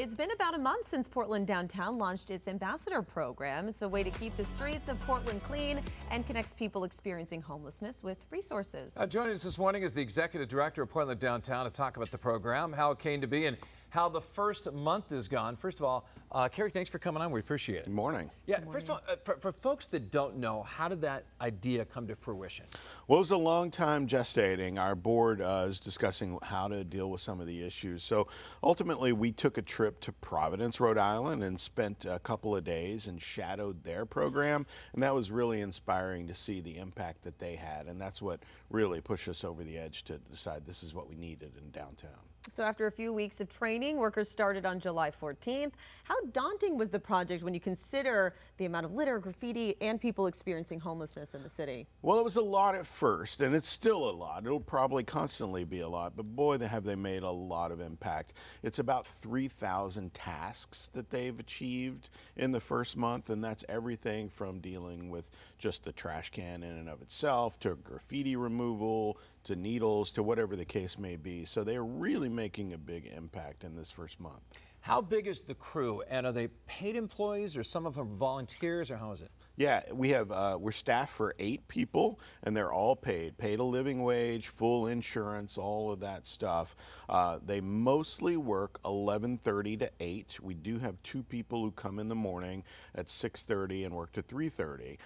It's been about a month since Portland Downtown launched its ambassador program. It's a way to keep the streets of Portland clean and connects people experiencing homelessness with resources. Joining us this morning is the executive director of Portland Downtown to talk about the program, how it came to be, and how the first month has gone. First of all, Carrie, thanks for coming on. We appreciate it. Good morning. Yeah, first of all, for folks that don't know, how did that idea come to fruition? Well, it was a long time gestating. Our board is discussing how to deal with some of the issues. So ultimately, we took a trip to Providence, Rhode Island, and spent a couple of days and shadowed their program. And that was really inspiring to see the impact that they had. And that's what really pushed us over the edge to decide this is what we needed in downtown. So after a few weeks of training, workers started on July 14th. How daunting was the project when you consider the amount of litter, graffiti, and people experiencing homelessness in the city? Well, it was a lot at first, and it's still a lot. It'll probably constantly be a lot, but boy, have they made a lot of impact. It's about 3,000 tasks that they've achieved in the first month, and that's everything from dealing with just the trash can in and of itself, to graffiti removal, to needles, to whatever the case may be. So they're really making a big impact in this first month. How big is the crew, and are they paid employees, or some of them volunteers, or how is it? Yeah, we have we're staffed for 8 people, and they're all paid a living wage, full insurance, all of that stuff. They mostly work 11:30 to 8. We do have 2 people who come in the morning at 6:30 and work to 3:30.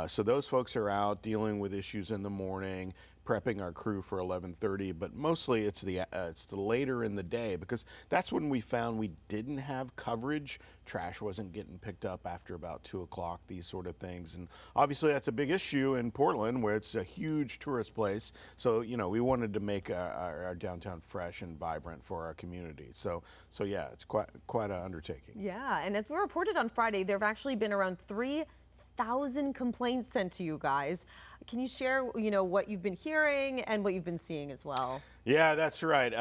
So those folks are out dealing with issues in the morning, prepping our crew for 11:30, but mostly it's the later in the day, because that's when we found we didn't have coverage. Trash wasn't getting picked up after about 2 o'clock, these sort of things. And obviously that's a big issue in Portland, where it's a huge tourist place. So, you know, we wanted to make our downtown fresh and vibrant for our community. So yeah, it's quite an undertaking. Yeah, and as we reported on Friday, there have actually been around 3,000 complaints sent to you guys. Can you share, what you've been hearing and what you've been seeing as well? Yeah, that's right.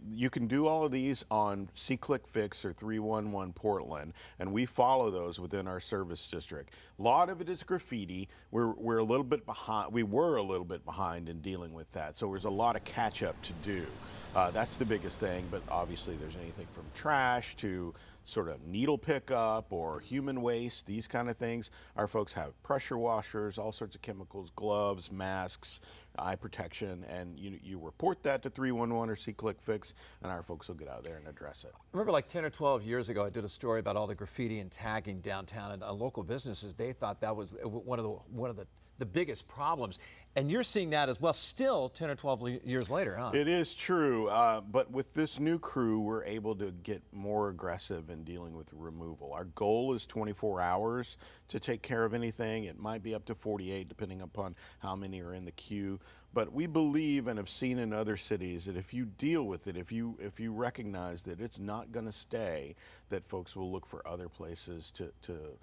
You can do all of these on C-Click-Fix or 311 Portland, and we follow those within our service district. A lot of it is graffiti. We're a little bit behind. We were a little bit behind in dealing with that, so there's a lot of catch-up to do. That's the biggest thing, but obviously there's anything from trash to sort of needle pickup or human waste, these kind of things. Our folks have pressure washers, all sorts of chemicals, gloves, masks, eye protection, and you report that to 311 or C-Click-Fix, and our folks will get out there and address it. I remember like 10 or 12 years ago, I did a story about all the graffiti and tagging downtown, and local businesses, they thought that was one of the biggest problems. And you're seeing that as well, still 10 or 12 years later, huh? It is true, but with this new crew, we're able to get more aggressive in dealing with removal. Our goal is 24 hours to take care of anything. It might be up to 48, depending upon how many are in the queue. But we believe and have seen in other cities that if you deal with it, if you recognize that it's not going to stay, that folks will look for other places to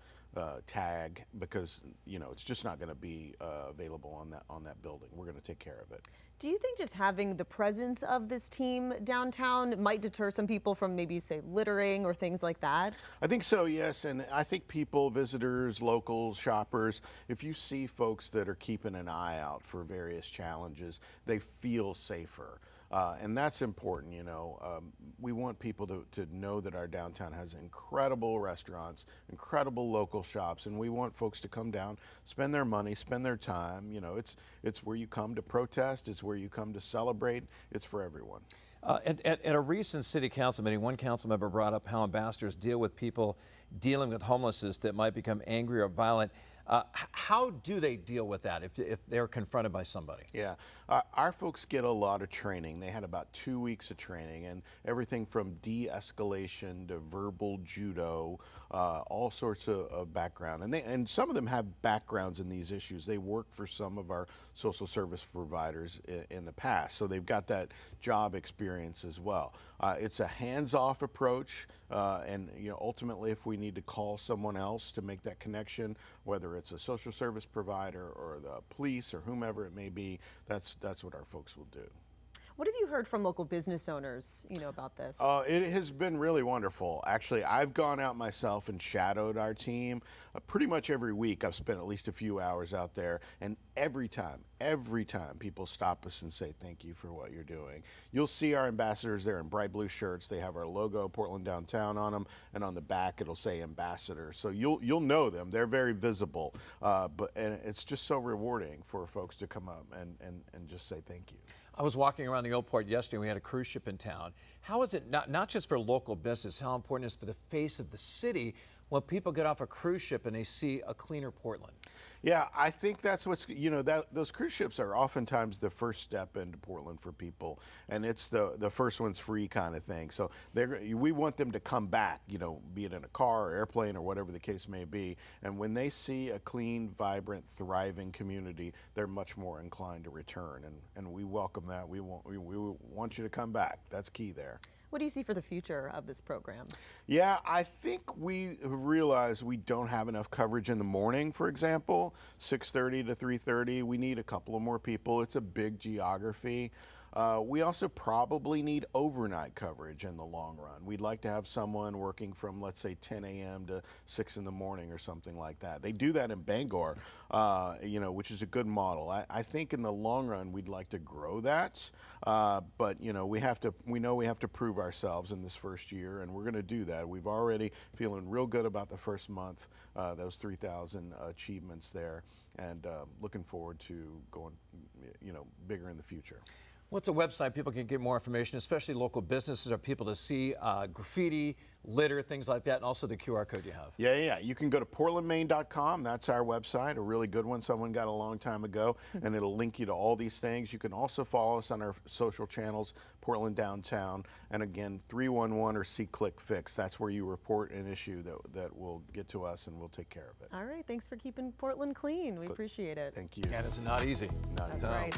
tag, because it's just not going to be available on that building. We're going to take care of it. Do you think just having the presence of this team downtown might deter some people from maybe, say, littering or things like that? I think so, yes. And I think people, visitors, locals, shoppers, if you see folks that are keeping an eye out for various challenges, they feel safer. And that's important, we want people to know that our downtown has incredible restaurants, incredible local shops, and we want folks to come down, spend their money, spend their time. It's where you come to protest, it's where you come to celebrate, it's for everyone. At a recent city council meeting, one council member brought up how ambassadors deal with people dealing with homelessness that might become angry or violent. How do they deal with that if they're confronted by somebody? Yeah, our folks get a lot of training. They had about 2 weeks of training, and everything from de-escalation to verbal judo, all sorts of background. And some of them have backgrounds in these issues. They work for some of our social service providers in the past, so they've got that job experience as well. It's a hands-off approach, and ultimately, if we need to call someone else to make that connection, whether it's a social service provider or the police or whomever it may be, that's what our folks will do. What have you heard from local business owners, about this? It has been really wonderful. Actually, I've gone out myself and shadowed our team pretty much every week. I've spent at least a few hours out there, and every time people stop us and say thank you for what you're doing. You'll see our ambassadors there in bright blue shirts. They have our logo, Portland Downtown, on them, and on the back it'll say ambassador. So you'll know them. They're very visible, and it's just so rewarding for folks to come up and just say thank you. I was walking around the old port yesterday. We had a cruise ship in town. How is it not just for local business? How important is it for the face of the city when people get off a cruise ship and they see a cleaner Portland? Yeah, I think that's what's, those cruise ships are oftentimes the first step into Portland for people, and it's the first one's free kind of thing. So we want them to come back, be it in a car or airplane or whatever the case may be. And when they see a clean, vibrant, thriving community, they're much more inclined to return. And we welcome that. We want you to come back. That's key there. What do you see for the future of this program? Yeah, I think we realize we don't have enough coverage in the morning, for example, 6:30 to 3:30. We need a couple of more people. It's a big geography. We also probably need overnight coverage in the long run. We'd like to have someone working from, let's say, 10 a.m. to 6 in the morning or something like that. They do that in Bangor, which is a good model. I think in the long run we'd like to grow that, but we know we have to prove ourselves in this first year, and we're going to do that. We've already feeling real good about the first month, those 3,000 achievements there, and looking forward to going, bigger in the future. What's a website people can get more information, especially local businesses or people to see graffiti, litter, things like that, and also the QR code you have? Yeah. You can go to portlandmaine.com. That's our website, a really good one. Someone got a long time ago, and it'll link you to all these things. You can also follow us on our social channels, Portland Downtown, and again, 311 or C-Click-Fix. That's where you report an issue that will get to us, and we'll take care of it. All right, thanks for keeping Portland clean. We appreciate it. Thank you. And it's not easy. Not That's easy. right.